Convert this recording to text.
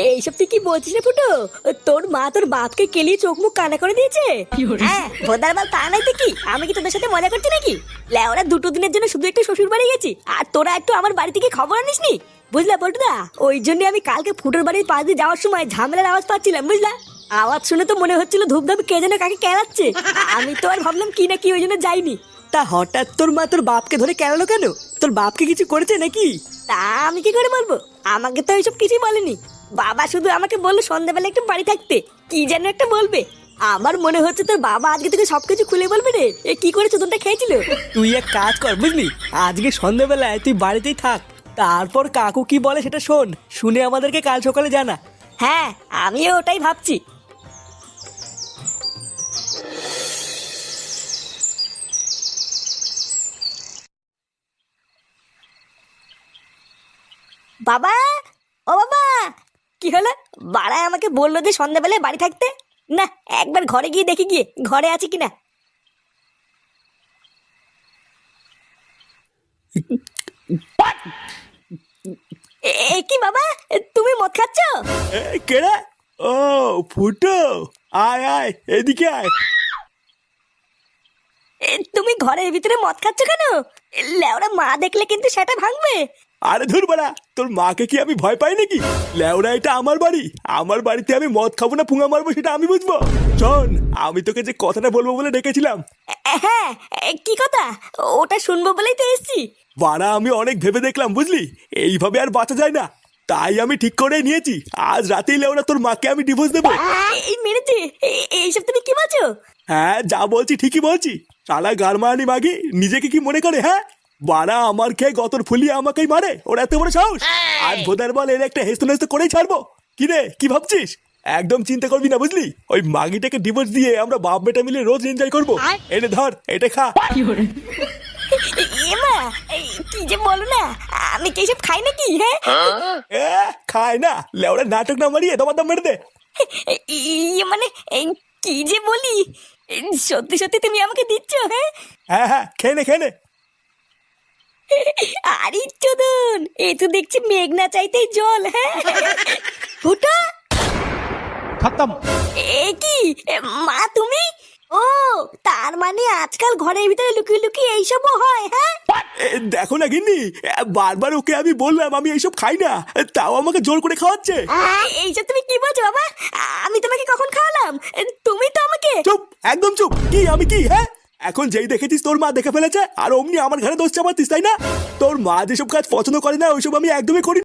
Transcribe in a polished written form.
এইসব তুই কি বলছিস রে ফুটো? তোর মা তোর বাপকে কেলিয়ে চোখ মুখ কানা করে দিয়েছে? হ্যাঁ ভোদার বাল, তা নাই তো কি? আমি কি তোদের সাথে মজা করছি নাকি? লেওরা দুটো দিনের জন্য শুধু একটু শ্বশুর বাড়ি গেছি, আর তোরা একটু আমার বাড়ি থেকে খবর আনিসনি, বুঝলা পল্টুদা? ওই জন্য আমি কালকে ফুটোর বাড়ির পাশ দিয়ে যাওয়ার সময় ঝামেলার আওয়াজ পাচ্ছিলাম, বুঝলা? আওয়াজ শুনে তো মনে হচ্ছিল ধূপধাপ কে যেন কাকে কেলাচ্ছে। আমি তো আর ভাবলাম কি না কি, ওই জন্য যাইনি। তা হঠাৎ তোর মা তোর বাপকে ধরে কেলালো কেন? তোর বাপকে কিছু করেছে নাকি? তা আমি কি করে বলবো? আমাকে তো এইসব কিছুই বলেনি। বাবা শুধু আমাকে বললো সন্ধ্যাবেলা একটু বাড়ি থাকতে, কি যেন একটা বলবে। আমার মনে হচ্ছে তোর বাবা আজকে থেকে সবকিছু খুলে বলবে রে। এ কি করে চোদনটা খেয়েছিল। তুই এক কাজ কর, বুঝলি, আজকে সন্ধ্যাবেলায় তুই বাড়িতেই থাক, তারপর কাকু কি বলে সেটা শোন, শুনে আমাদেরকে কাল সকালে জানা। হ্যাঁ আমিও ওটাই ভাবছি। বাবা, ও বাবা, কি হলো? বাড়ায় আমাকে বললো যে সন্ধ্যাবেলায় বাড়ি থাকতে। না, একবার ঘরে গিয়ে দেখি গিয়ে ঘরে আছে কিনা। কি বাবা, তুমি মদ খাচ্ছ? কেডা? ও ফুটো, আয় আয় এদিকে আয়। তুমি ঘরের ভিতরে মদ খাচ্ছ কেন? লেওরা মা দেখলে কিন্তু সেটা ভাঙবে। আরে ধুর বাড়া, তোর মাকে কি আমি ভয় পাই নাকি? লেওরা, এটা আমার বাড়ি, আমার বাড়িতে আমি মদ খাবো না পুঙা মারবো সেটা আমি বুঝবো। শোন, আমি তোকে যে কথাটা বলবো বলে ডেকেছিলাম। হ্যাঁ, কি কথা? ওটা শুনবো বলেই তো এসছি। বাড়া, আমি অনেক ভেবে দেখলাম, বুঝলি, এইভাবে আর বাঁচা যায় না, তাই আমি ঠিক করে নিয়েছি আজ রাতেই লেওরা তোর মাকে আমি ডিভোর্স দেবো। এই মেরেছে? এইসব তুমি কি বলছো? হ্যাঁ, যা বলছি ঠিকই বলছি। শালা গারমানি মাগি নিজেকে কি মনে করে? হ্যাঁ, বাড়া আমার খেয়ে গতর ফুলিয়ে আমাকেই মারে, ওর এত বড় সাহস! আর ভোদার বল এর একটা হেস্ত নেস্ত করেই ছাড়বো। কি রে, কি ভাবছিস? একদম চিন্তা করবি না, বুঝলি, ওই মাগিটাকে ডিভোর্স দিয়ে আমরা বাপ বেটা মিলে রোজ এনজয় করবো। এনে ধর, এটা খা। এমা, কি যে বলো না, আমি কি এসব খাই নাকি? হ্যাঁ, খায় না লেওরা, নাটক না মারিয়ে তোমার দাম মেরে দে। মানে কি যে বলি, সত্যি সত্যি তুমি আমাকে দিচ্ছ? হ্যাঁ হ্যাঁ হ্যাঁ, খেয়ে নে খেয়ে নে। আরে চোদন, এ তো দেখছি মেঘনা চাইতেই জল। হ্যাঁ ফুটা खत्म। এ কি, মা তুমি? ও, তার মানে আজকাল ঘরের ভিতরে লুকিয়ে লুকিয়ে এইসবও হয়? হ্যাঁ, দেখো না গিন্নি, বারবার ওকে আমি বললাম আমি এইসব খাই না, তাও আমাকে জোর করে খাওয়াচ্ছে। এইসব তুমি কি বলছো বাবা? আমি তোমাকে কখন খাওয়ালাম? তুমি তো আমাকে। চুপ, একদম চুপ। কি আমি কি? হ্যাঁ, এখন যেই দেখেছিস তোর মা দেখে ফেলেছে আর অমনি আমার ঘরে দোষ চাপাতিস, তাই না? তোর মা যেসব কাজ পছন্দ করে না ওইসব আমি একদমই করি না।